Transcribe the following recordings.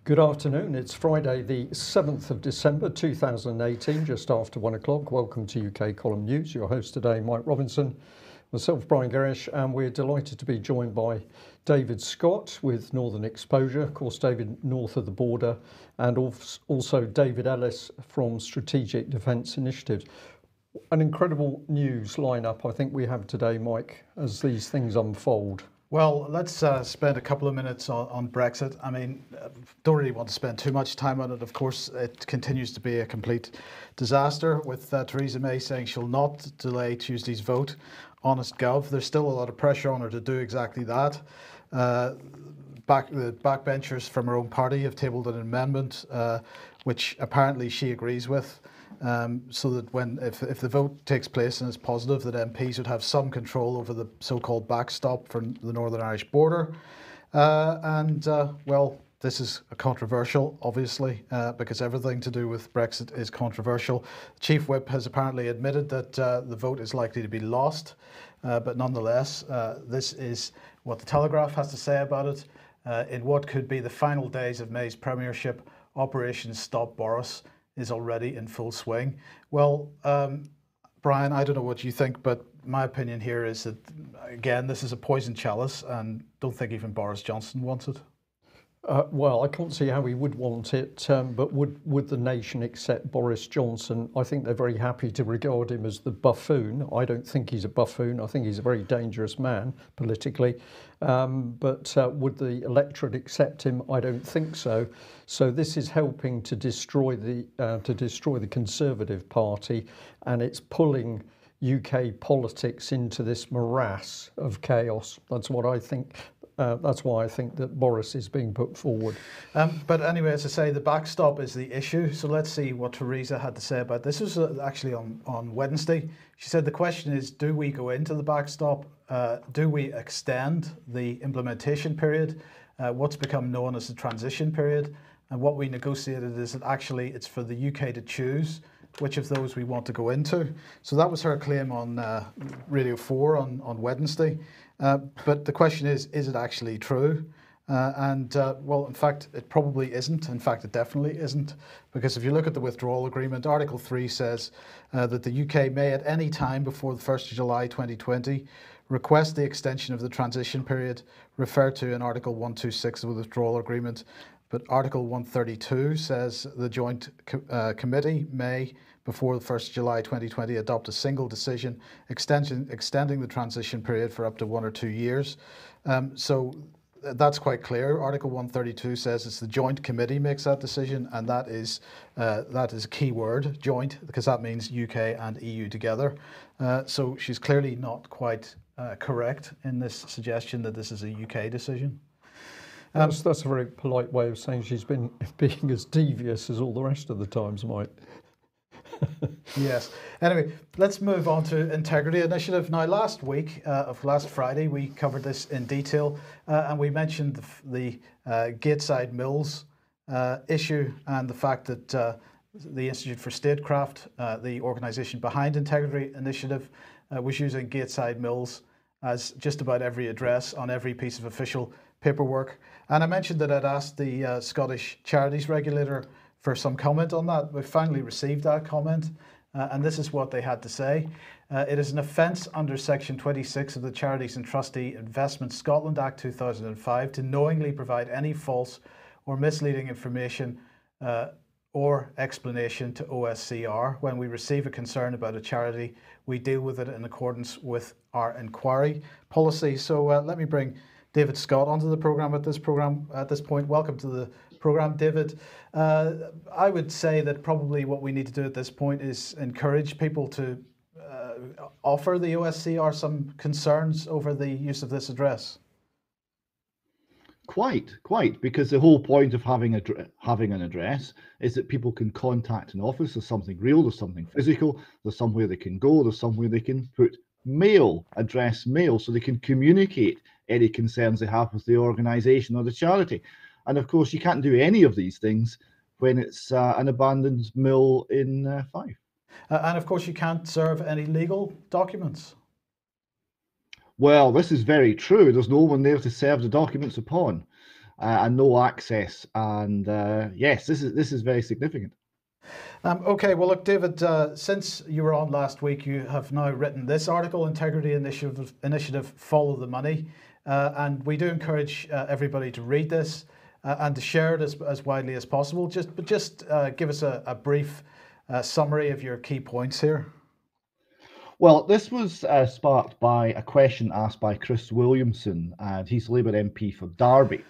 Good afternoon. It's Friday, the 7th of December 2018, just after 1 o'clock. Welcome to UK Column News. Your host today, Mike Robinson, myself, Brian Gerrish, and we're delighted to be joined by David Scott with Northern Exposure. Of course, David north of the border, and also David Ellis from Strategic Defence Initiatives. An incredible news lineup I think we have today, Mike, as these things unfold. Well, let's spend a couple of minutes on Brexit. I mean, don't really want to spend too much time on it. Of course, it continues to be a complete disaster with Theresa May saying she'll not delay Tuesday's vote. Honest Gov, there's still a lot of pressure on her to do exactly that. The backbenchers from her own party have tabled an amendment which apparently she agrees with. So that if the vote takes place and is positive, that MPs would have some control over the so-called backstop for the Northern Irish border. Well, this is controversial, obviously, because everything to do with Brexit is controversial. The Chief Whip has apparently admitted that the vote is likely to be lost, but nonetheless, this is what the Telegraph has to say about it. In what could be the final days of May's premiership, Operation Stop Boris is already in full swing. Well, Brian, I don't know what you think, but my opinion here is that, again, this is a poison chalice, and don't think even Boris Johnson wants it. Well, I can't see how he would want it, but would the nation accept Boris Johnson? I think they're very happy to regard him as the buffoon. I don't think he's a buffoon. I think he's a very dangerous man politically. But would the electorate accept him? I don't think so. So this is helping to destroy the Conservative Party, and it's pulling UK politics into this morass of chaos. That's what I think. That's why I think that Boris is being put forward. But anyway, as I say, the backstop is the issue. So let's see what Theresa had to say about this. This was actually on Wednesday. She said the question is, do we go into the backstop? Do we extend the implementation period? What's become known as the transition period? And what we negotiated is that actually it's for the UK to choose which of those we want to go into. So that was her claim on Radio 4 on Wednesday. But the question is it actually true? Well, in fact, it probably isn't. In fact, it definitely isn't. Because if you look at the withdrawal agreement, Article 3 says that the UK may at any time before the 1st of July 2020 request the extension of the transition period referred to in Article 126 of the withdrawal agreement. But Article 132 says the Joint Committee may, before the 1st of July 2020, adopt a single decision extending the transition period for up to 1 or 2 years. So that's quite clear. Article 132 says it's the Joint Committee makes that decision, and that is a key word, joint, because that means UK and EU together. So she's clearly not quite correct in this suggestion that this is a UK decision. That's a very polite way of saying she's been being as devious as all the rest of the times, Mike. Yes. Anyway, let's move on to Integrity Initiative. Now, last Friday, we covered this in detail, and we mentioned the Gateside Mills issue and the fact that the Institute for Statecraft, the organisation behind Integrity Initiative, was using Gateside Mills as just about every address on every piece of official paperwork. And I mentioned that I'd asked the Scottish Charities Regulator for some comment on that. We've finally received that comment, and this is what they had to say. It is an offence under Section 26 of the Charities and Trustee Investment Scotland Act 2005 to knowingly provide any false or misleading information or explanation to OSCR. When we receive a concern about a charity, we deal with it in accordance with our inquiry policy. So let me bring David Scott onto the programme at this point. Welcome to the programme, David. I would say that probably what we need to do at this point is encourage people to offer the OSCR some concerns over the use of this address. Quite, because the whole point of having an address is that people can contact an office. There's something real, there's something physical, there's somewhere they can go, there's somewhere they can put mail, so they can communicate any concerns they have with the organisation or the charity. And of course, you can't do any of these things when it's an abandoned mill in Fife. And of course, you can't serve any legal documents. Well, this is very true. There's no one there to serve the documents upon. and no access. And yes, this is very significant. Okay, well, look, David, since you were on last week, you have now written this article, Integrity Initiative Follow the Money. And we do encourage everybody to read this and to share it as widely as possible. Just give us a brief summary of your key points here. Well, this was sparked by a question asked by Chris Williamson, and he's Labour MP for Derby.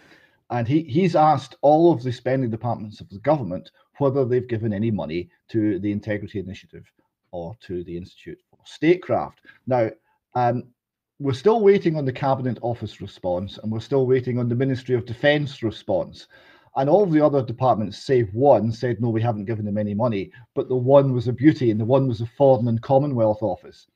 And he's asked all of the spending departments of the government whether they've given any money to the Integrity Initiative or to the Institute for Statecraft. Now, we're still waiting on the Cabinet Office response, and we're still waiting on the Ministry of Defence response. And all of the other departments, save one, said, no, we haven't given them any money. But the one was a beauty, and the one was the Foreign and Commonwealth Office.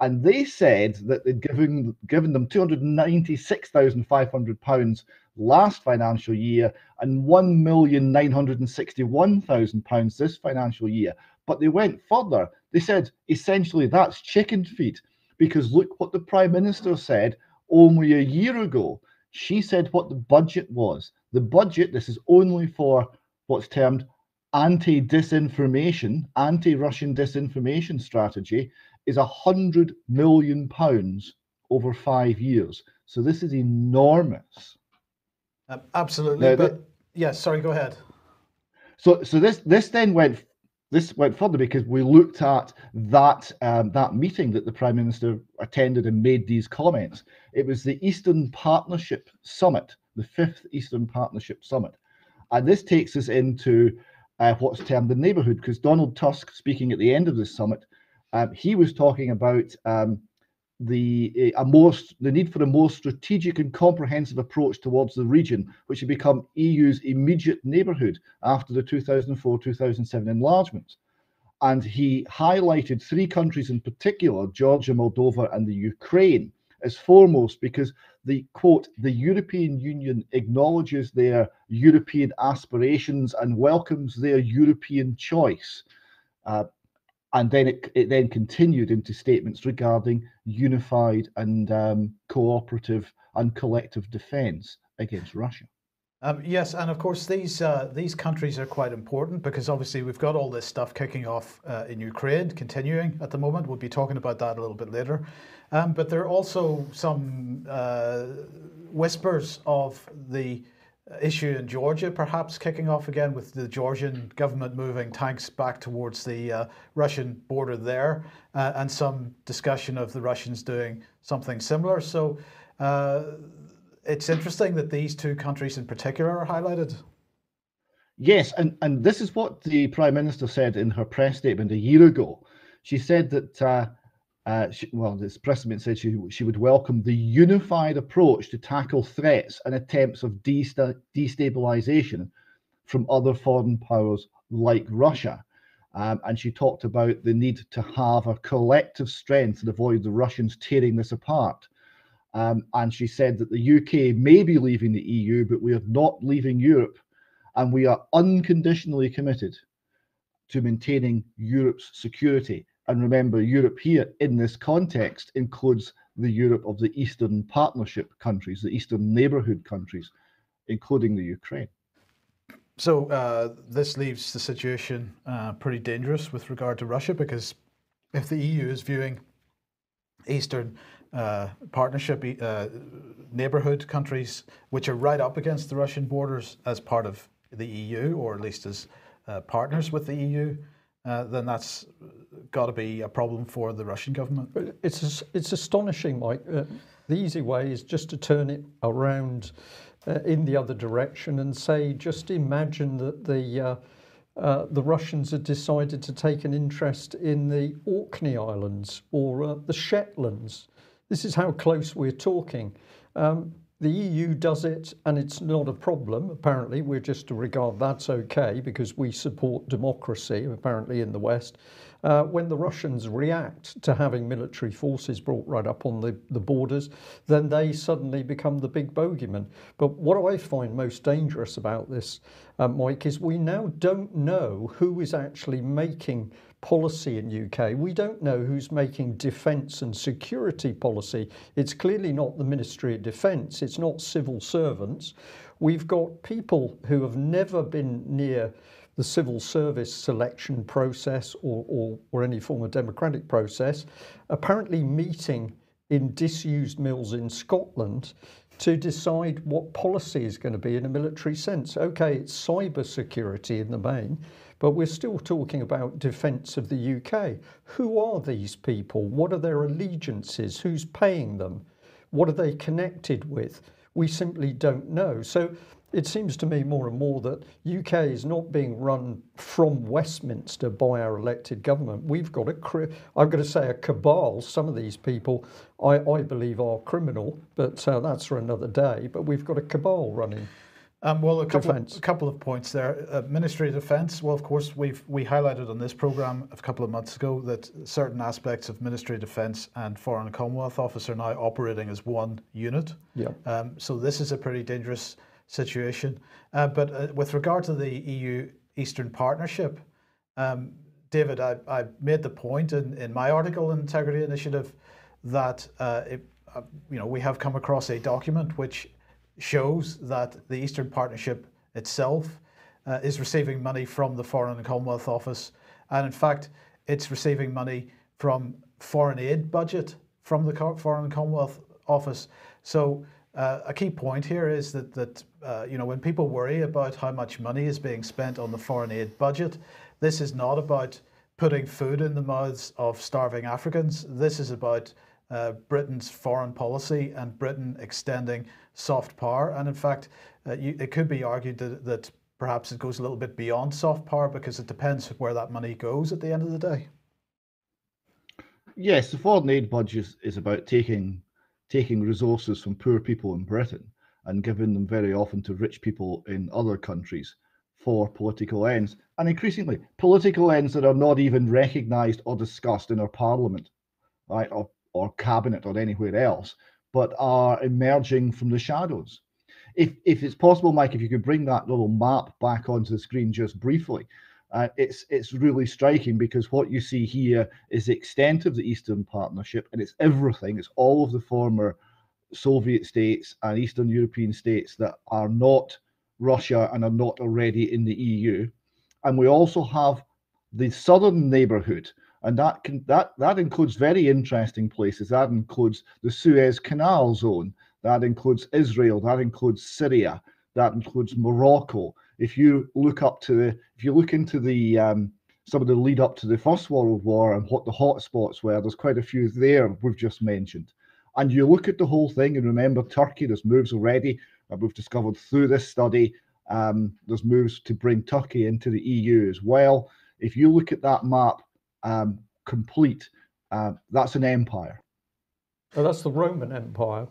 And they said that they'd given them £296,500 last financial year and £1,961,000 this financial year. But they went further. They said, essentially, that's chicken feed, because look what the Prime Minister said only a year ago. She said what the budget was. The budget, this is only for what's termed anti-Russian disinformation strategy, is £100 million over 5 years. So this is enormous. Absolutely. Now, but yes, sorry, go ahead. So this then went further, because we looked at that meeting that the Prime Minister attended and made these comments. It was the Eastern Partnership Summit, the 5th Eastern Partnership Summit. And this takes us into what's termed the neighbourhood, because Donald Tusk, speaking at the end of this summit, he was talking about the need for a more strategic and comprehensive approach towards the region, which had become EU's immediate neighbourhood after the 2004-2007 enlargement. And he highlighted 3 countries in particular, Georgia, Moldova, and the Ukraine, as foremost, because the European Union acknowledges their European aspirations and welcomes their European choice. And then it then continued into statements regarding unified and cooperative and collective defence against Russia. Yes, and of course these countries are quite important, because obviously we've got all this stuff kicking off in Ukraine, continuing at the moment. We'll be talking about that a little bit later. But there are also some whispers of the issue in Georgia perhaps kicking off again, with the Georgian government moving tanks back towards the Russian border there, and some discussion of the Russians doing something similar. So it's interesting that these 2 countries in particular are highlighted. Yes, and this is what the Prime Minister said in her press statement a year ago. She said that this press statement said she would welcome the unified approach to tackle threats and attempts of destabilization from other foreign powers like Russia. And she talked about the need to have a collective strength to avoid the Russians tearing this apart. And she said that the UK may be leaving the EU, but we are not leaving Europe, and we are unconditionally committed to maintaining Europe's security. And remember, Europe here in this context includes the Europe of the Eastern Partnership countries, the Eastern Neighbourhood countries, including the Ukraine. So this leaves the situation pretty dangerous with regard to Russia, because if the EU is viewing Eastern Partnership neighbourhood countries, which are right up against the Russian borders, as part of the EU, or at least as partners with the EU, then that's got to be a problem for the Russian government. But it's astonishing, Mike. The easy way is just to turn it around in the other direction and say, just imagine that the Russians had decided to take an interest in the Orkney Islands or the Shetlands. This is how close we're talking. The EU does it, and it's not a problem. Apparently, we're just to regard that's okay because we support democracy, apparently, in the West. When the Russians react to having military forces brought right up on the borders, then they suddenly become the big bogeyman. But what I find most dangerous about this, Mike, is we now don't know who is actually making policy in UK. We don't know who's making defence and security policy. It's clearly not the Ministry of Defence. It's not civil servants. We've got people who have never been near the civil service selection process or any form of democratic process, apparently meeting in disused mills in Scotland to decide what policy is going to be in a military sense. Okay, it's cyber security in the main, but we're still talking about defence of the UK. Who are these people? What are their allegiances? Who's paying them? What are they connected with? We simply don't know. So it seems to me more and more that UK is not being run from Westminster by our elected government. We've got I'm going to say a cabal. Some of these people I believe are criminal, but that's for another day. But we've got a cabal running. Well, a couple of points there. Ministry of Defence. Well, of course, we highlighted on this programme a couple of months ago that certain aspects of Ministry of Defence and Foreign and Commonwealth Office are now operating as one unit. Yeah. So this is a pretty dangerous situation. But with regard to the EU Eastern Partnership, David, I made the point in my article in Integrity Initiative that we have come across a document which shows that the Eastern Partnership itself is receiving money from the Foreign and Commonwealth Office, and in fact it's receiving money from foreign aid budget from the Foreign and Commonwealth Office. So a key point here is that when people worry about how much money is being spent on the foreign aid budget, this is not about putting food in the mouths of starving Africans. This is about Britain's foreign policy and Britain extending soft power. And in fact, it could be argued that perhaps it goes a little bit beyond soft power because it depends where that money goes at the end of the day. Yes, the foreign aid budget is about taking resources from poor people in Britain and giving them very often to rich people in other countries for political ends, and increasingly political ends that are not even recognised or discussed in our parliament, right, or cabinet or anywhere else, but are emerging from the shadows. If it's possible, Mike, if you could bring that little map back onto the screen just briefly, it's really striking, because what you see here is the extent of the Eastern Partnership, and it's everything. It's all of the former Soviet states and Eastern European states that are not Russia and are not already in the EU. And we also have the southern neighborhood, and that includes very interesting places. That includes the Suez Canal zone, that includes Israel, that includes Syria, that includes Morocco. If you look into the some of the lead up to the First World War and what the hotspots were, there's quite a few there we've just mentioned. And you look at the whole thing and remember Turkey, there's moves already that we've discovered through this study. There's moves to bring Turkey into the EU as well. If you look at that map complete, that's an empire. Oh, that's the Roman Empire.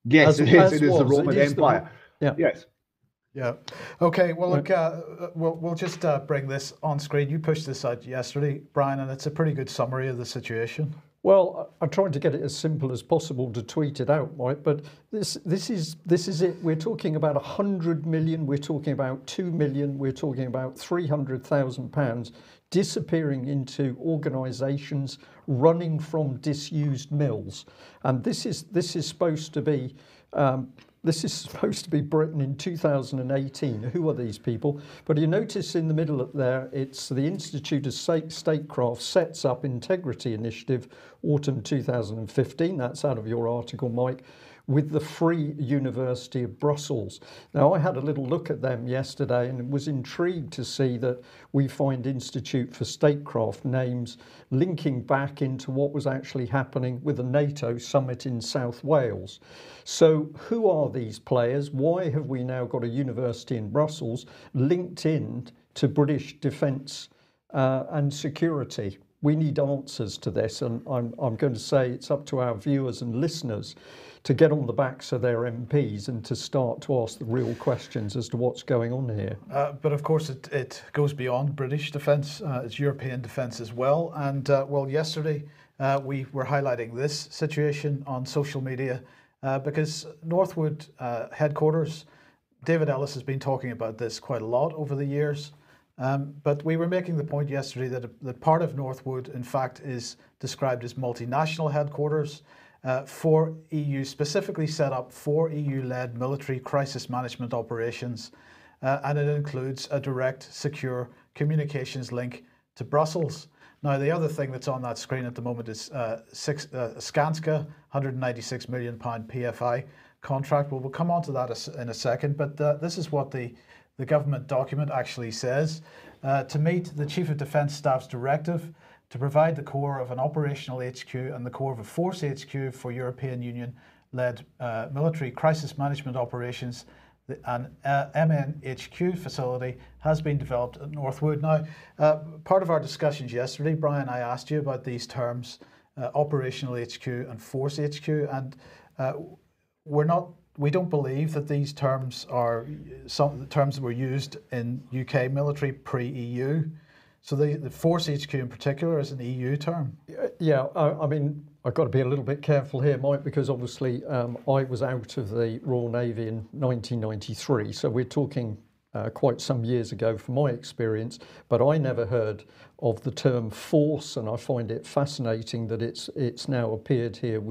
Yes, it is the Roman Empire. Yeah. Yes. Yeah. Okay. Well, look, we'll just bring this on screen. You pushed this out yesterday, Brian, and it's a pretty good summary of the situation. Well, I tried to get it as simple as possible to tweet it out, right? But this is it. We're talking about 100 million. We're talking about 2 million. We're talking about £300,000 disappearing into organisations running from disused mills, and this is supposed to be. This is supposed to be Britain in 2018. Who are these people? But you notice in the middle up there, it's the Institute of Statecraft sets up Integrity Initiative, autumn 2015. That's out of your article, Mike, with the Free University of Brussels. Now, I had a little look at them yesterday and was intrigued to see that we find Institute for Statecraft names linking back into what was actually happening with the NATO summit in South Wales. So who are these players? Why have we now got a university in Brussels linked in to British defence and security? We need answers to this, and I'm going to say it's up to our viewers and listeners to get on the backs of their MPs and to start to ask the real questions as to what's going on here. But of course, it goes beyond British defence. It's European defence as well. And well, yesterday we were highlighting this situation on social media because Northwood headquarters, David Ellis has been talking about this quite a lot over the years. But we were making the point yesterday that part of Northwood, in fact, is described as multinational headquarters. for EU, specifically set up for EU-led military crisis management operations, and it includes a direct, secure communications link to Brussels. Now, the other thing that's on that screen at the moment is Skanska, £196 million PFI contract. Well, we'll come on to that in a second, but this is what the government document actually says. To meet the Chief of Defence Staff's directive to provide the core of an operational HQ and the core of a force HQ for European Union-led military crisis management operations, an MNHQ facility has been developed at Northwood. Now, part of our discussions yesterday, Brian, I asked you about these terms, operational HQ and force HQ, and we don't believe that these terms are some terms that were used in UK military pre-EU. So the force HQ in particular is an EU term. Yeah, I mean, I've got to be a little bit careful here, Mike, because obviously I was out of the Royal Navy in 1993, so we're talking quite some years ago from my experience, but I never heard of the term force, and I find it fascinating that it's now appeared here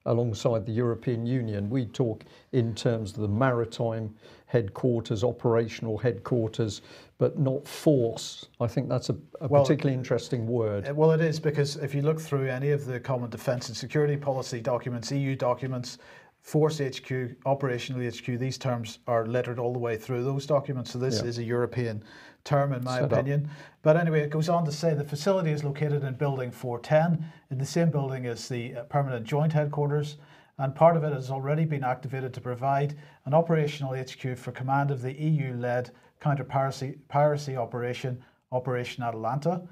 alongside the European Union. We talk in terms of the maritime headquarters, operational headquarters, but not force. I think that's a particularly interesting word. Well, it is, because if you look through any of the common defence and security policy documents, EU documents, force HQ, operational HQ, these terms are littered all the way through those documents. So this is a European term, in my opinion. But anyway, it goes on to say the facility is located in Building 410, in the same building as the Permanent Joint Headquarters, and part of it has already been activated to provide an operational HQ for command of the EU-led counter-piracy operation, Operation Atalanta.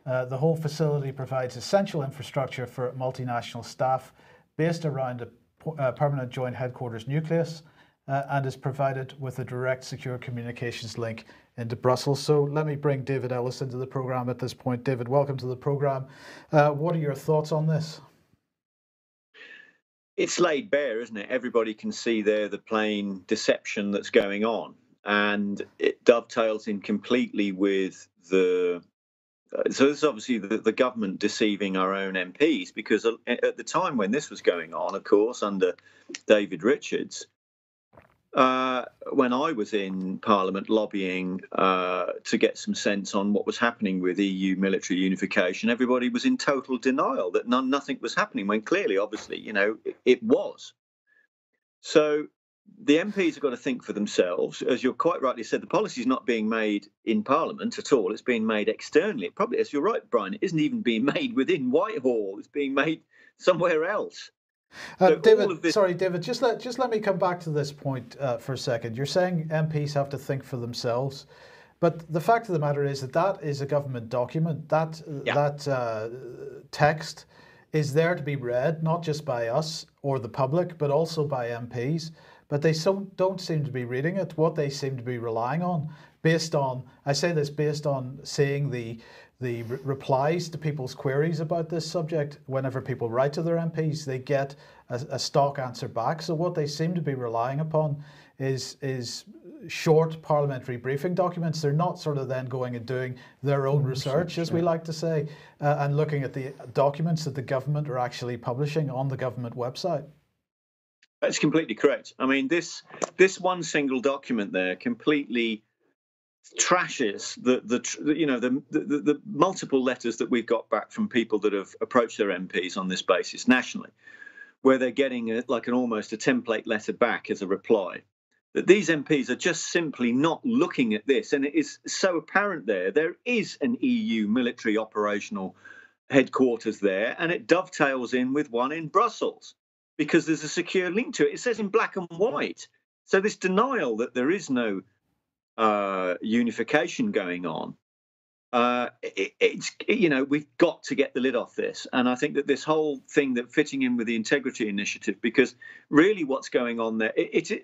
The whole facility provides essential infrastructure for multinational staff based around a Permanent Joint Headquarters nucleus, and is provided with a direct secure communications link into Brussels. So let me bring David Ellis into the programme at this point. David, welcome to the programme. What are your thoughts on this? It's laid bare, isn't it? Everybody can see there the plain deception that's going on, and it dovetails in completely with the. So this is obviously the government deceiving our own MPs, because at the time when this was going on, of course, under David Richards, when I was in Parliament lobbying to get some sense on what was happening with EU military unification, everybody was in total denial that nothing was happening, when clearly, obviously, it was. So the MPs have got to think for themselves. As you quite rightly said, the policy is not being made in Parliament at all. It's being made externally. It probably, as you're right, Brian, it isn't even being made within Whitehall. It's being made somewhere else. So David, sorry, David, just let me come back to this point for a second. You're saying MPs have to think for themselves, but the fact of the matter is that is a government document. That text is there to be read, not just by us or the public, but also by MPs. But they don't seem to be reading it. What they seem to be relying on, based on seeing the replies to people's queries about this subject. Whenever people write to their MPs, they get a stock answer back. So what they seem to be relying upon is short parliamentary briefing documents. They're not sort of then going and doing their own research, as we like to say, and looking at the documents that the government are actually publishing on the government website. That's completely correct. I mean, this one single document there completely trashes the multiple letters that we've got back from people that have approached their MPs on this basis nationally, where they're getting almost a template letter back as a reply. That these MPs are just simply not looking at this, and it is so apparent there is an EU military operational headquarters there, and it dovetails in with one in Brussels, because there's a secure link to it. It says in black and white. So this denial that there is no unification going on, we've got to get the lid off this. And I think that this whole thing that fitting in with the Integrity Initiative, because really what's going on there,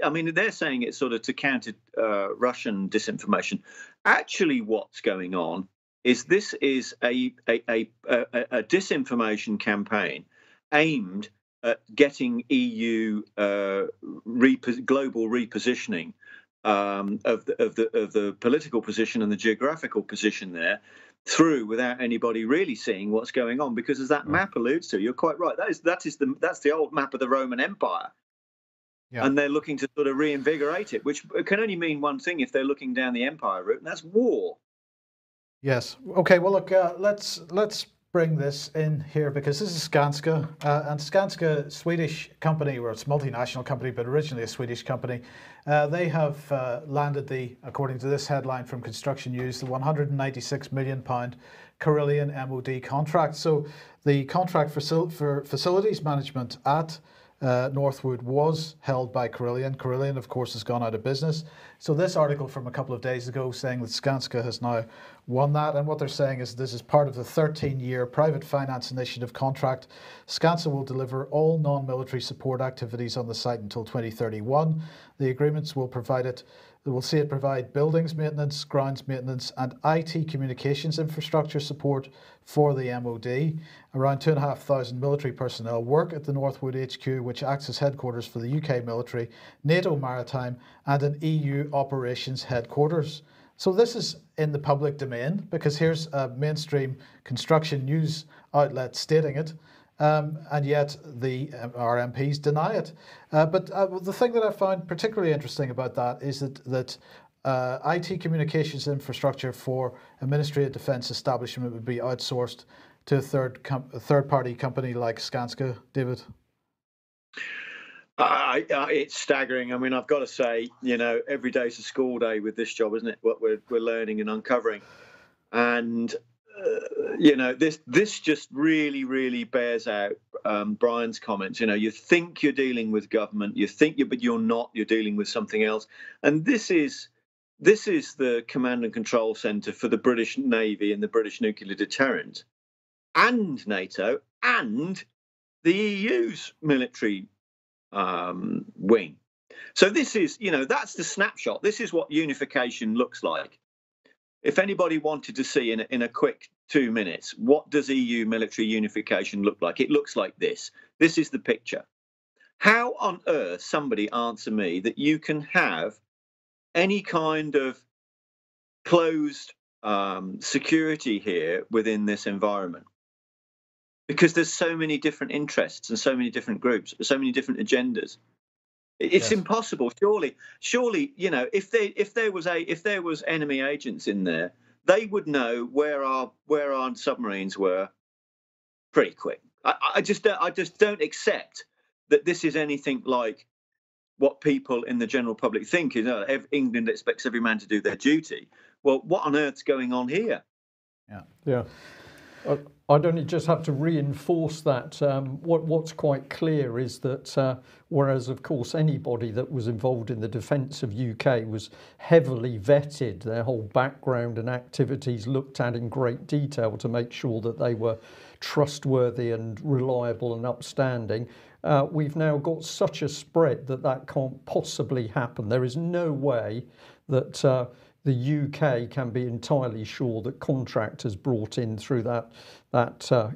I mean, they're saying it's sort of to counter Russian disinformation. Actually, what's going on is this is a disinformation campaign aimed getting EU global repositioning of the political position and the geographical position there, through without anybody really seeing what's going on, because as that map alludes to, you're quite right. That's the old map of the Roman Empire. Yeah. And they're looking to sort of reinvigorate it, which can only mean one thing if they're looking down the empire route, and that's war. Yes. Okay. Well, look. Let's bring this in here, because this is Skanska, and Skanska, Swedish company, or it's a multinational company, but originally a Swedish company. They have landed according to this headline from Construction News, the £196 million Carillion MOD contract. So the contract for facilities management at Northwood was held by Carillion. Carillion, of course, has gone out of business. So this article from a couple of days ago saying that Skanska has now won that, and what they're saying is this is part of the 13-year private finance initiative contract. Skanska will deliver all non-military support activities on the site until 2031. The agreements will see it provide buildings maintenance, grounds maintenance, and IT communications infrastructure support for the MOD. Around 2,500 military personnel work at the Northwood HQ, which acts as headquarters for the UK military, NATO maritime, and an EU operations headquarters. So this is in the public domain, because here's a mainstream construction news outlet stating it. And yet our MPs deny it. But the thing that I found particularly interesting about that is that IT communications infrastructure for a Ministry of Defence establishment would be outsourced to a third-party company like Skanska. David? It's staggering. I mean, I've got to say, every day's a school day with this job, isn't it? What we're learning and uncovering. And this just really, really bears out Brian's comments. You think you're dealing with government, but you're not. You're dealing with something else. And this is the command and control centre for the British Navy and the British nuclear deterrent, and NATO, and the EU's military wing. So this is, that's the snapshot. This is what unification looks like. If anybody wanted to see in a quick 2 minutes, what does EU military unification look like? It looks like this. This is the picture. How on earth, somebody answer me, that you can have any kind of closed security here within this environment? Because there's so many different interests and so many different groups, so many different agendas. It's impossible. Surely, if there was enemy agents in there, they would know where our submarines were pretty quick. I just don't accept that this is anything like what people in the general public think. England expects every man to do their duty. Well, what on earth's going on here? Yeah. I'd only just have to reinforce that what's quite clear is that whereas, of course, anybody that was involved in the defence of UK was heavily vetted, their whole background and activities looked at in great detail to make sure that they were trustworthy and reliable and upstanding. We've now got such a spread that can't possibly happen. There is no way that the UK can be entirely sure that contractors brought in through that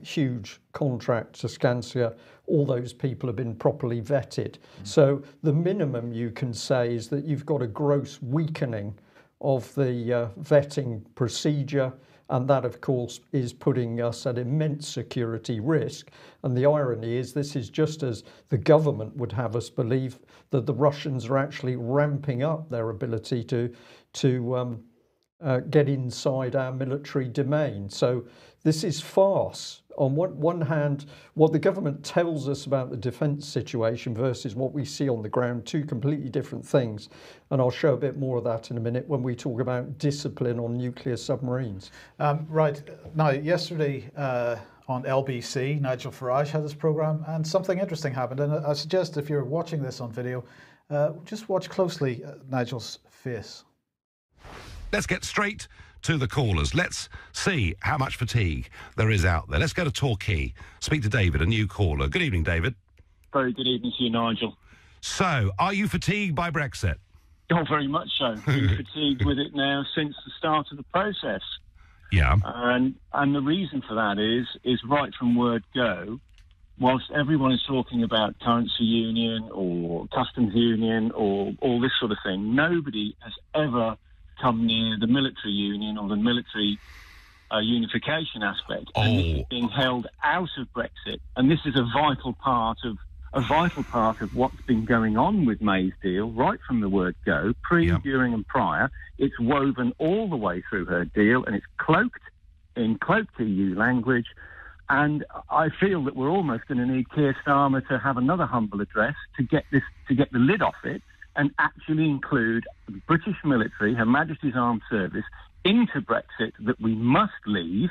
huge contract to Skanska, all those people have been properly vetted. So the minimum you can say is that you've got a gross weakening of the vetting procedure, and that, of course, is putting us at immense security risk. And the irony is this is just as the government would have us believe that the Russians are actually ramping up their ability to get inside our military domain. So this is farce. On one hand, what the government tells us about the defence situation versus what we see on the ground, two completely different things. And I'll show a bit more of that in a minute when we talk about discipline on nuclear submarines. Right. Now, yesterday on LBC, Nigel Farage had this programme, and something interesting happened. And I suggest if you're watching this on video, just watch closely Nigel's face. Let's get straight to the callers. Let's see how much fatigue there is out there. Let's go to Torquay. Speak to David, a new caller. Good evening, David. Very good evening to you, Nigel. So, are you fatigued by Brexit? Oh, very much so. Been fatigued with it now since the start of the process. Yeah. And the reason for that is right from word go, whilst everyone is talking about currency union or customs union or all this sort of thing, nobody has ever come near the military union or the military unification aspect, and this is being held out of Brexit. And this is a vital part of what's been going on with May's deal right from the word go, during, and prior. It's woven all the way through her deal, and it's cloaked in cloaked EU language. And I feel that we're almost going to need Keir Starmer to have another humble address to get the lid off it, and actually include the British military, Her Majesty's Armed Service, into Brexit, that we must leave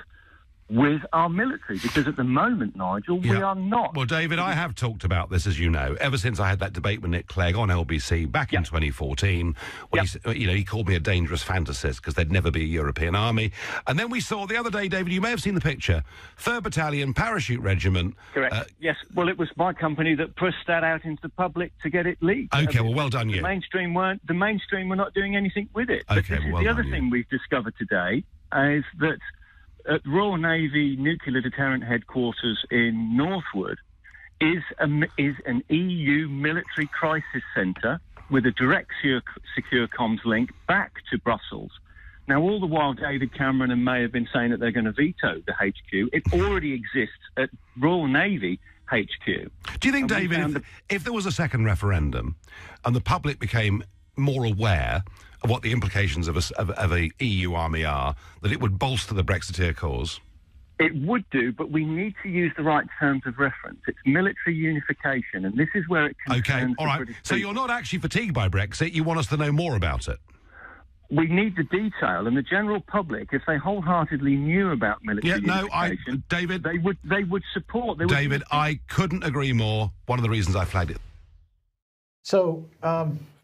with our military, because at the moment, Nigel, we are not. Well, David, I have talked about this, as you know, ever since I had that debate with Nick Clegg on LBC back in 2014. When he called me a dangerous fantasist because there'd never be a European army. And then we saw the other day, David, you may have seen the picture, 3rd Battalion Parachute Regiment. Correct. Yes. Well, it was my company that pushed that out into the public to get it leaked. Okay. Well, well done, you. The mainstream were not doing anything with it. Okay. But Well, the other thing we've discovered today is that at Royal Navy Nuclear Deterrent Headquarters in Northwood is an EU military crisis centre with a direct secure comms link back to Brussels. Now, all the while, David Cameron and May have been saying that they're going to veto the HQ. It already exists at Royal Navy HQ. Do you think, David, if there was a second referendum and the public became more aware of what the implications of a EU army are, that it would bolster the Brexiteer cause? It would do, but we need to use the right terms of reference. It's military unification, and this is where it concerns all right. So you're not actually fatigued by Brexit. You want us to know more about it. We need the detail, and the general public, if they wholeheartedly knew about military unification, David, they would support. David, I couldn't agree more. One of the reasons I flagged it. So,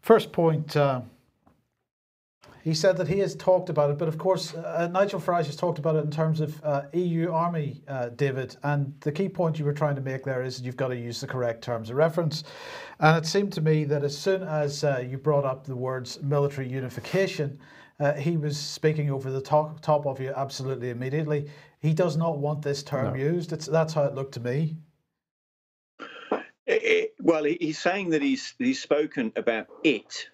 first point. He said that he has talked about it, but of course, Nigel Farage has talked about it in terms of EU army, David. And the key point you were trying to make there is you've got to use the correct terms of reference. And it seemed to me that as soon as you brought up the words military unification, he was speaking over the top of you absolutely immediately. He does not want this term used. That's how it looked to me. Well, he's saying that he's spoken about it.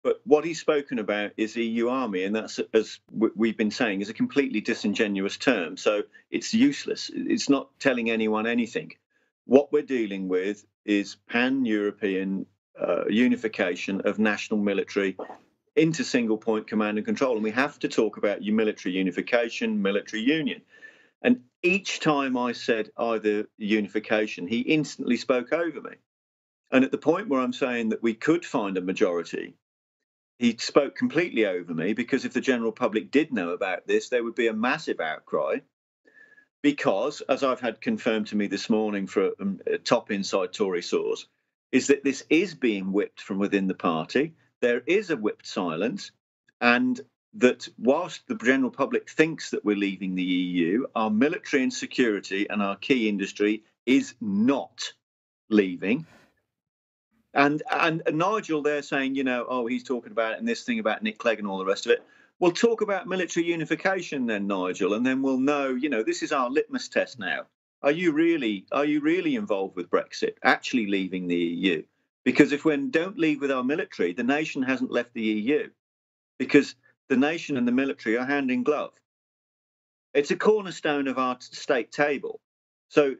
But what he's spoken about is EU army, and that's, as we've been saying, is a completely disingenuous term. So it's useless. It's not telling anyone anything. What we're dealing with is pan-European unification of national military into single point command and control. And we have to talk about military unification, military union. And each time I said either unification, he instantly spoke over me. And at the point where I'm saying that we could find a majority, he spoke completely over me, because if the general public did know about this, there would be a massive outcry. Because, as I've had confirmed to me this morning from a top inside Tory source, is that this is being whipped from within the party. There is a whipped silence, and that whilst the general public thinks that we're leaving the EU, our military and security and our key industry is not leaving. And Nigel there saying, he's talking about it and this thing about Nick Clegg and all the rest of it. We'll talk about military unification then, Nigel, and then we'll know, this is our litmus test now. Are you really involved with Brexit, actually leaving the EU? Because if we don't leave with our military, the nation hasn't left the EU, because the nation and the military are hand in glove. It's a cornerstone of our state table. So,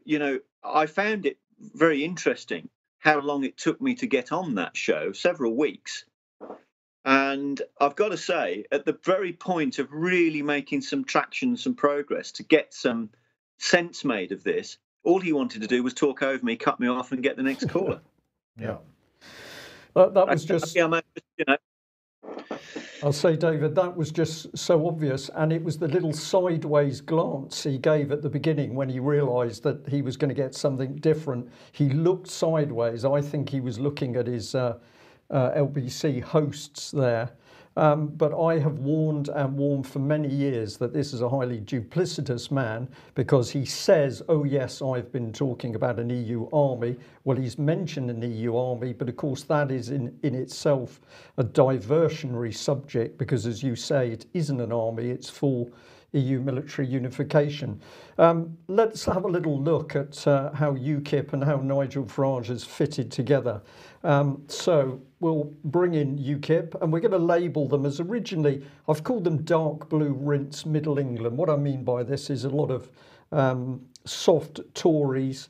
I found it very interesting how long it took me to get on that show, several weeks. And I've got to say, at the very point of really making some traction, some progress, to get some sense made of this, all he wanted to do was talk over me, cut me off, and get the next caller. Yeah. That was just... I'll say, David, that was just so obvious, and it was the little sideways glance he gave at the beginning when he realised that he was going to get something different. He looked sideways. I think he was looking at his LBC hosts there. But I have warned and warned for many years that this is a highly duplicitous man, because he says, oh yes, I've been talking about an EU army. Well, he's mentioned an EU army, but of course that is in itself a diversionary subject, because as you say, it isn't an army, it's for EU military unification. Let's have a little look at how UKIP and how Nigel Farage has fitted together. So we'll bring in UKIP, and we're going to label them as originally, I've called them dark blue rinse Middle England. What I mean by this is a lot of soft Tories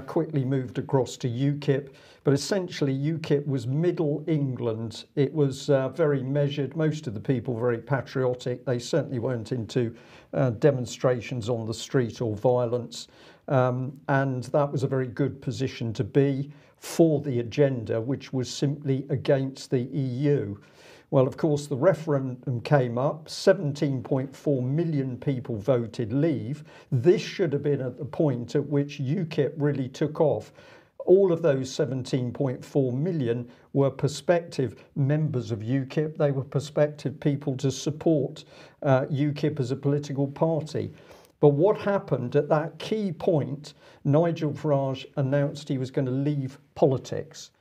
quickly moved across to UKIP, but essentially UKIP was Middle England. It was very measured, most of the people very patriotic. They certainly weren't into demonstrations on the street or violence, and that was a very good position to be for the agenda, which was simply against the EU. Well, of course, the referendum came up, 17.4 million people voted leave. This should have been at the point at which UKIP really took off. All of those 17.4 million were prospective members of UKIP. They were prospective people to support UKIP as a political party. But what happened at that key point, Nigel Farage announced he was going to leave politics.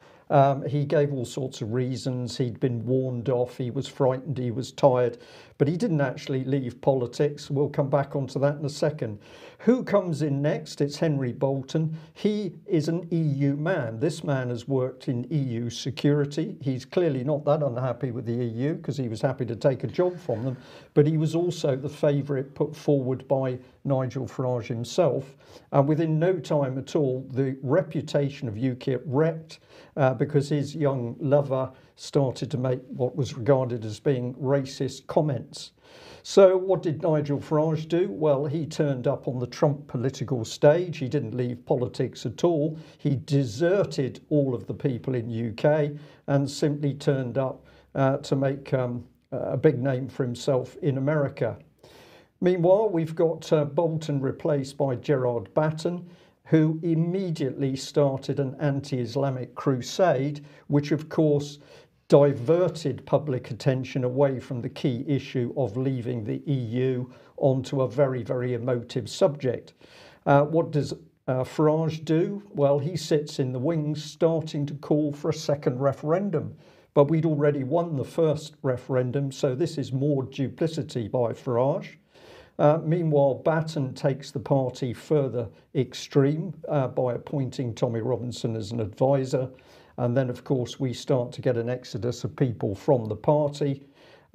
He gave all sorts of reasons. He'd been warned off, he was frightened, he was tired, but he didn't actually leave politics. We'll come back onto that in a second. Who comes in next? It's Henry Bolton. He is an EU man. This man has worked in EU security. He's clearly not that unhappy with the EU because he was happy to take a job from them, but he was also the favourite put forward by Nigel Farage himself. And within no time at all, the reputation of UKIP wrecked because his young lover started to make what was regarded as being racist comments. So what did Nigel Farage do? Well, he turned up on the Trump political stage. He didn't leave politics at all. He deserted all of the people in UK and simply turned up to make a big name for himself in America. Meanwhile, we've got Bolton replaced by Gerard Batten, who immediately started an anti-Islamic crusade, which of course diverted public attention away from the key issue of leaving the EU onto a very, very emotive subject. What does Farage do? Well, he sits in the wings starting to call for a second referendum. But we'd already won the first referendum, so this is more duplicity by Farage. Meanwhile, Batten takes the party further extreme by appointing Tommy Robinson as an advisor. And then, of course, we start to get an exodus of people from the party.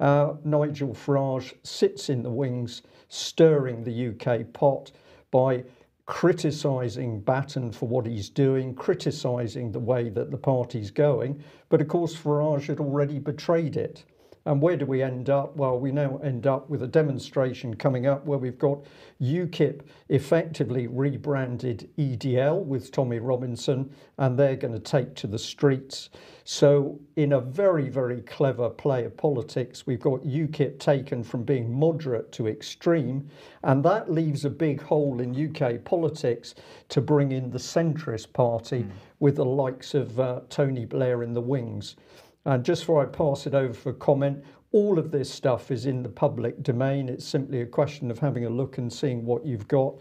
Nigel Farage sits in the wings, stirring the UK pot by criticising Batten for what he's doing, criticising the way that the party's going. But, of course, Farage had already betrayed it. And where do we end up? Well, we now end up with a demonstration coming up where we've got UKIP effectively rebranded EDL with Tommy Robinson, and they're going to take to the streets. So in a very, very clever play of politics, we've got UKIP taken from being moderate to extreme, and that leaves a big hole in UK politics to bring in the centrist party with the likes of Tony Blair in the wings. And just before I pass it over for comment, all of this stuff is in the public domain. It's simply a question of having a look and seeing what you've got.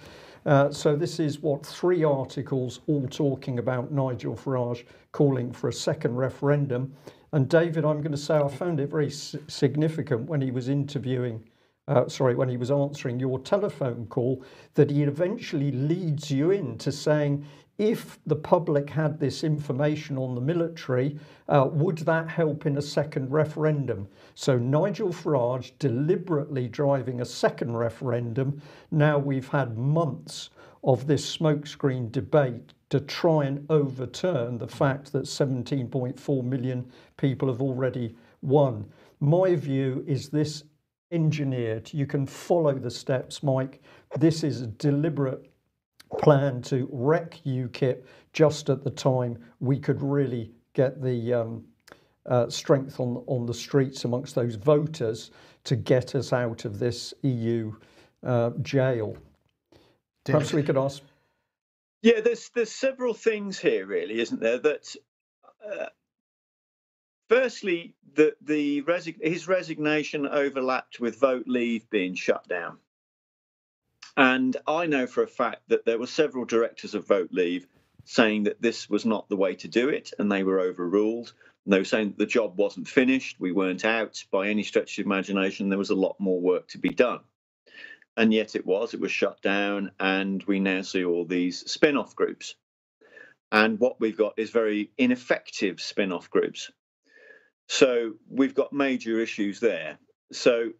So this is 3 articles all talking about Nigel Farage calling for a second referendum. And David, I'm going to say I found it very significant when he was when he was answering your telephone call, that he eventually leads you into saying, if the public had this information on the military, would that help in a second referendum? So Nigel Farage deliberately driving a second referendum. Now we've had months of this smokescreen debate to try and overturn the fact that 17.4 million people have already won. My view is this engineered. You can follow the steps, Mike. This is a deliberate plan to wreck UKIP just at the time we could really get the strength on the streets amongst those voters to get us out of this EU jail. Perhaps we could ask. Yeah, there's several things here, really, isn't there? That firstly, his resignation overlapped with Vote Leave being shut down. And I know for a fact that there were several directors of Vote Leave saying that this was not the way to do it, and they were overruled. And they were saying that the job wasn't finished, we weren't out by any stretch of imagination, there was a lot more work to be done. And yet it was shut down, and we now see all these spin-off groups. And what we've got is very ineffective spin-off groups. So we've got major issues there. So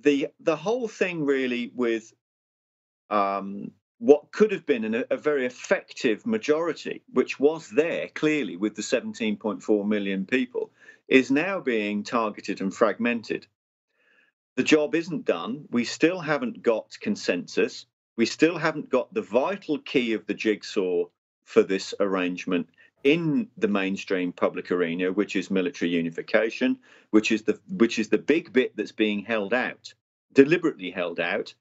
the whole thing really with what could have been a very effective majority, which was there clearly with the 17.4 million people, is now being targeted and fragmented. The job isn't done. We still haven't got consensus. We still haven't got the vital key of the jigsaw for this arrangement in the mainstream public arena, which is military unification, which is the big bit that's being held out, deliberately held out.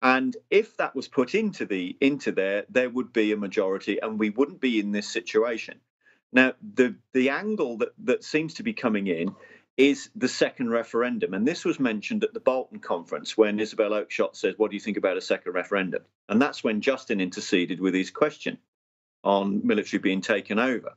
And if that was put into there would be a majority, and we wouldn't be in this situation. Now, the angle that seems to be coming in is the second referendum. And this was mentioned at the Bolton conference when Isabel Oakeshott said, what do you think about a second referendum? And that's when Justin interceded with his question on military being taken over.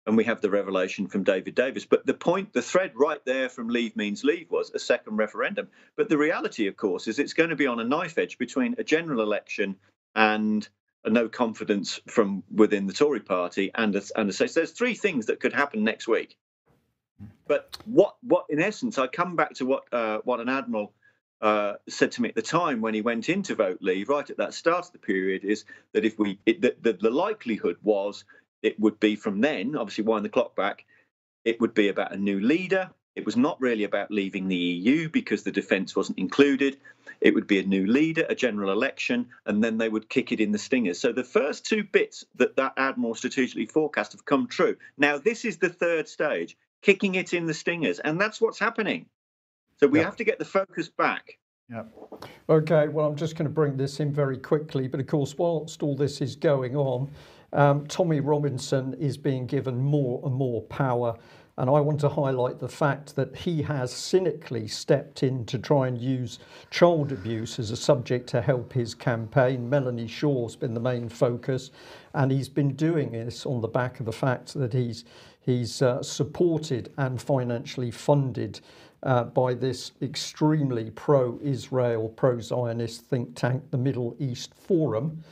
And we have the revelation from David Davis. But the thread right there from Leave Means Leave was a second referendum. But the reality, of course, is it's going to be on a knife edge between a general election and a no confidence from within the Tory party. And so there's three things that could happen next week. But what in essence, I come back to what an admiral said to me at the time when he went in to vote Leave, right at that start of the period, is that the likelihood was it would be from then, obviously wind the clock back, it would be about a new leader. It was not really about leaving the EU because the defence wasn't included. It would be a new leader, a general election, and then they would kick it in the stingers. So the first two bits that admiral strategically forecast have come true. Now, this is the third stage, kicking it in the stingers, and that's what's happening. So we have to get the focus back. Yeah. Okay, well, I'm just going to bring this in very quickly, but of course, whilst all this is going on, Tommy Robinson is being given more and more power. And I want to highlight the fact that he has cynically stepped in to try and use child abuse as a subject to help his campaign. Melanie Shaw's been the main focus, and he's been doing this on the back of the fact that he's supported and financially funded by this extremely pro-Israel, pro-Zionist think tank, the Middle East Forum.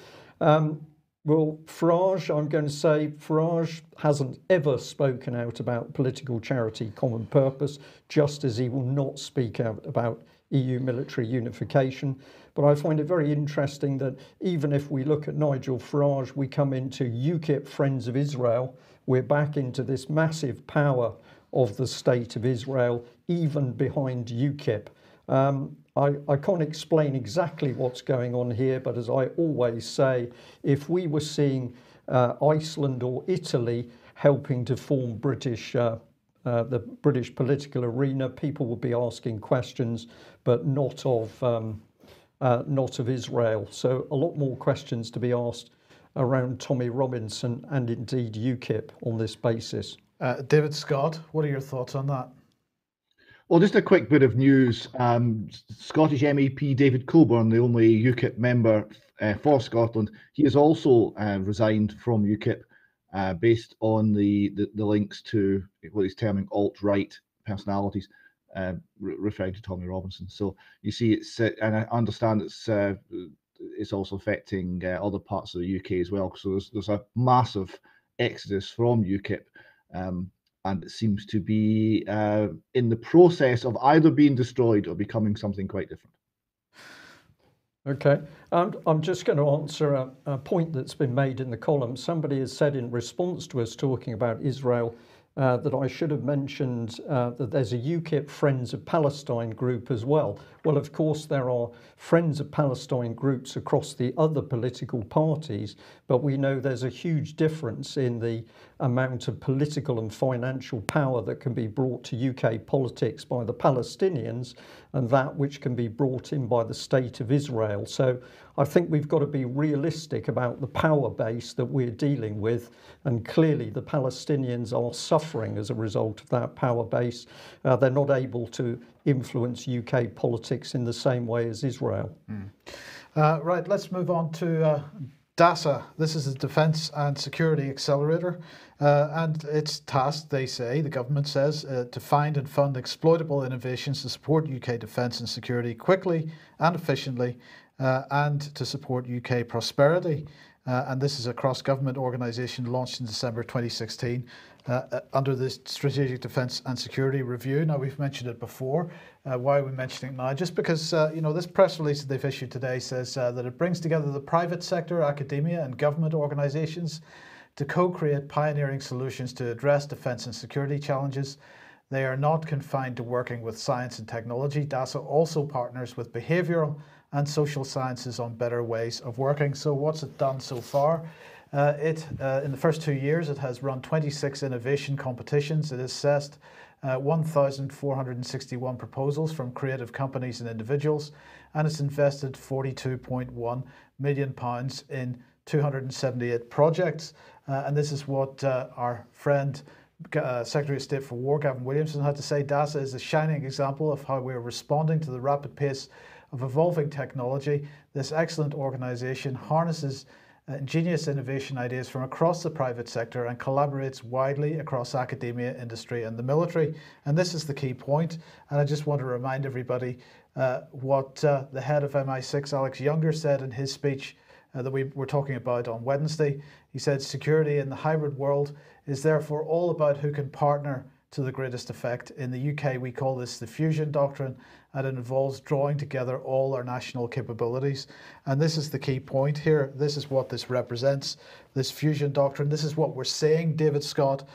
Well, Farage, I'm going to say Farage hasn't ever spoken out about political charity common purpose, just as he will not speak out about EU military unification. But I find it very interesting that even if we look at Nigel Farage, we come into UKIP Friends of Israel, we're back into this massive power of the state of Israel, even behind UKIP. I can't explain exactly what's going on here, but as I always say, if we were seeing Iceland or Italy helping to form the British political arena, people would be asking questions, but not of Israel. So a lot more questions to be asked around Tommy Robinson and indeed UKIP on this basis. David Scott, what are your thoughts on that? Well, just a quick bit of news. Scottish MEP David Coburn, the only UKIP member for Scotland, he has also resigned from UKIP based on the links to what he's terming alt-right personalities, referring to Tommy Robinson. So you see, and I understand it's also affecting other parts of the UK as well. So there's a massive exodus from UKIP. And it seems to be in the process of either being destroyed or becoming something quite different. Okay, I'm just going to answer a point that's been made in the column. Somebody has said in response to us talking about Israel that I should have mentioned that there's a UKIP Friends of Palestine group as well. Well, of course, there are Friends of Palestine groups across the other political parties, but we know there's a huge difference in the amount of political and financial power that can be brought to UK politics by the Palestinians and that which can be brought in by the state of Israel. So I think we've got to be realistic about the power base that we're dealing with, and clearly the Palestinians are suffering as a result of that power base. They're not able to influence UK politics in the same way as Israel. Right, let's move on to DASA. This is the Defence and Security Accelerator, and its tasked, they say, the government says, to find and fund exploitable innovations to support UK defence and security quickly and efficiently, and to support UK prosperity. And this is a cross-government organisation launched in December 2016. under the Strategic Defence and Security Review. Now, we've mentioned it before. Why are we mentioning it now? Just because, this press release that they've issued today says that it brings together the private sector, academia and government organisations to co-create pioneering solutions to address defence and security challenges. They are not confined to working with science and technology. DASA also partners with behavioural and social sciences on better ways of working. So what's it done so far? In the first 2 years, it has run 26 innovation competitions. It assessed 1,461 proposals from creative companies and individuals, and it's invested £42.1 million in 278 projects. And this is what our friend, Secretary of State for War, Gavin Williamson, had to say. DASA is a shining example of how we are responding to the rapid pace of evolving technology. This excellent organisation harnesses ingenious innovation ideas from across the private sector and collaborates widely across academia, industry and the military. And this is the key point. And I just want to remind everybody what the head of MI6, Alex Younger, said in his speech that we were talking about on Wednesday. He said, security in the hybrid world is therefore all about who can partner to the greatest effect. In the UK, we call this the fusion doctrine, and it involves drawing together all our national capabilities. And this is the key point here. This is what this represents, this fusion doctrine. This is what we're saying, David Scott,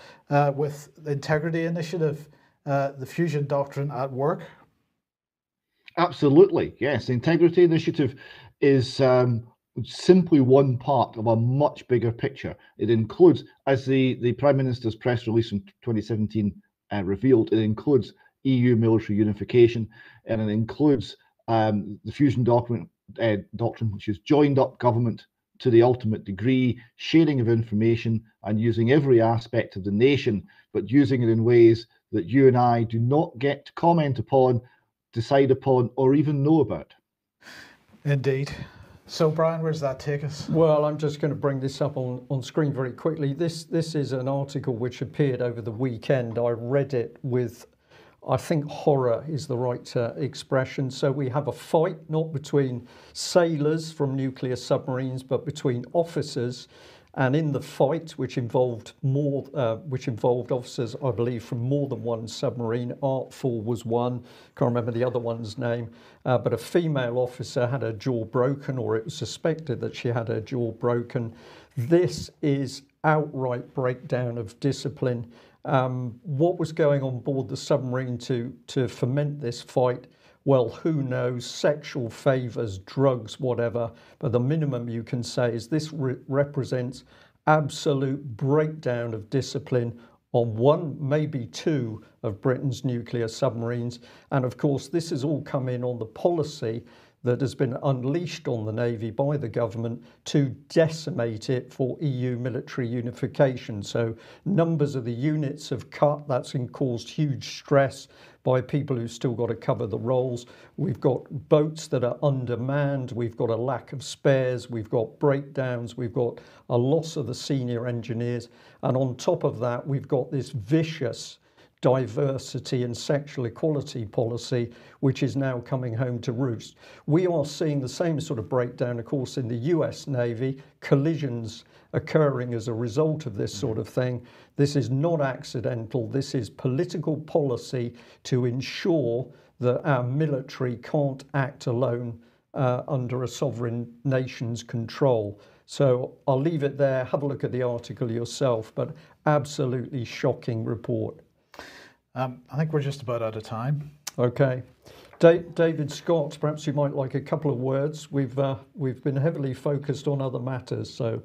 with the Integrity Initiative, the fusion doctrine at work. Absolutely, yes. The Integrity Initiative is simply one part of a much bigger picture. It includes, as the Prime Minister's press release from 2017 revealed, it includes EU military unification, and it includes the fusion doctrine, which is joined up government to the ultimate degree, sharing of information and using every aspect of the nation, but using it in ways that you and I do not get to comment upon, decide upon, or even know about. Indeed. So, Brian, where does that take us? Well, I'm just going to bring this up on screen very quickly. This is an article which appeared over the weekend. I read it with, I think horror is the right expression. So we have a fight not between sailors from nuclear submarines, but between officers. And in the fight, which involved officers, I believe, from more than one submarine, Artful was one, can't remember the other one's name, but a female officer had her jaw broken, or it was suspected that she had her jaw broken. This is outright breakdown of discipline. What was going on board the submarine to foment this fight? Well, who knows, sexual favours, drugs, whatever. But the minimum you can say is this represents absolute breakdown of discipline on one, maybe two of Britain's nuclear submarines. And of course, this has all come in on the policy that has been unleashed on the Navy by the government to decimate it for EU military unification. So numbers of the units have cut. That's caused huge stress by people who've still got to cover the roles. We've got boats that are undermanned. We've got a lack of spares. We've got breakdowns. We've got a loss of the senior engineers. And on top of that, we've got this vicious diversity and sexual equality policy, which is now coming home to roost. We are seeing the same sort of breakdown, of course, in the US Navy, collisions occurring as a result of this sort of thing. This is not accidental. This is political policy to ensure that our military can't act alone under a sovereign nation's control. So I'll leave it there. Have a look at the article yourself, but absolutely shocking report. I think we're just about out of time. Okay. David Scott, perhaps you might like a couple of words. We've been heavily focused on other matters, so.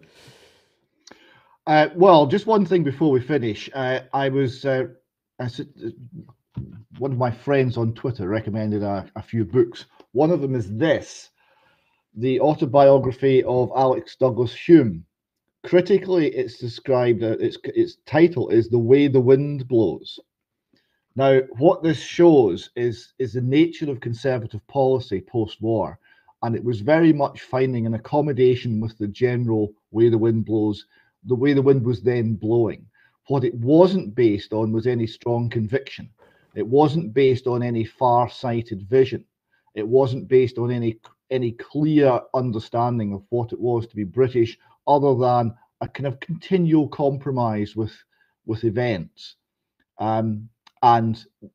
Well, just one thing before we finish. One of my friends on Twitter recommended a few books. One of them is this, the autobiography of Alex Douglas Hume. Critically, it's described, its title is The Way the Wind Blows. Now, what this shows is the nature of conservative policy post-war, and it was very much finding an accommodation with the general way the wind blows, the way the wind was then blowing. What it wasn't based on was any strong conviction. It wasn't based on any far-sighted vision. It wasn't based on any clear understanding of what it was to be British, other than a kind of continual compromise with with events. And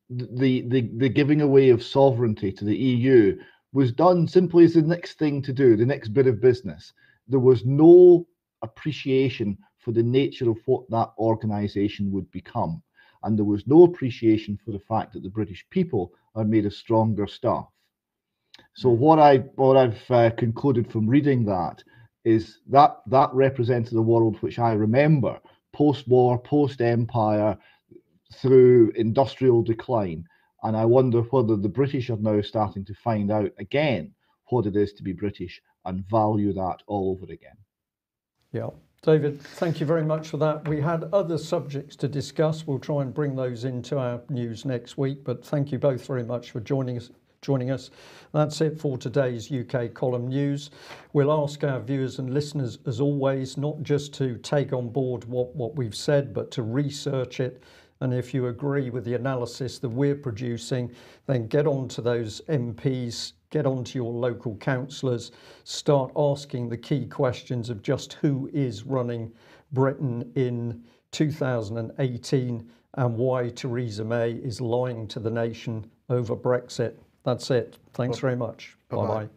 the giving away of sovereignty to the EU was done simply as the next thing to do, the next bit of business. There was no appreciation for the nature of what that organisation would become. And there was no appreciation for the fact that the British people are made of stronger stuff. So what I've concluded from reading that is that represented the world which I remember, post-war, post-empire, through industrial decline. And I wonder whether the British are now starting to find out again what it is to be British and value that all over again. Yeah. David, thank you very much for that. We had other subjects to discuss. We'll try and bring those into our news next week, but thank you both very much for joining us. That's it for today's UK Column News. We'll ask our viewers and listeners, as always, not just to take on board what we've said, but to research it. And if you agree with the analysis that we're producing, then get on to those MPs, get on to your local councillors, start asking the key questions of just who is running Britain in 2018 and why Theresa May is lying to the nation over Brexit. That's it. Thanks very much. Bye-bye.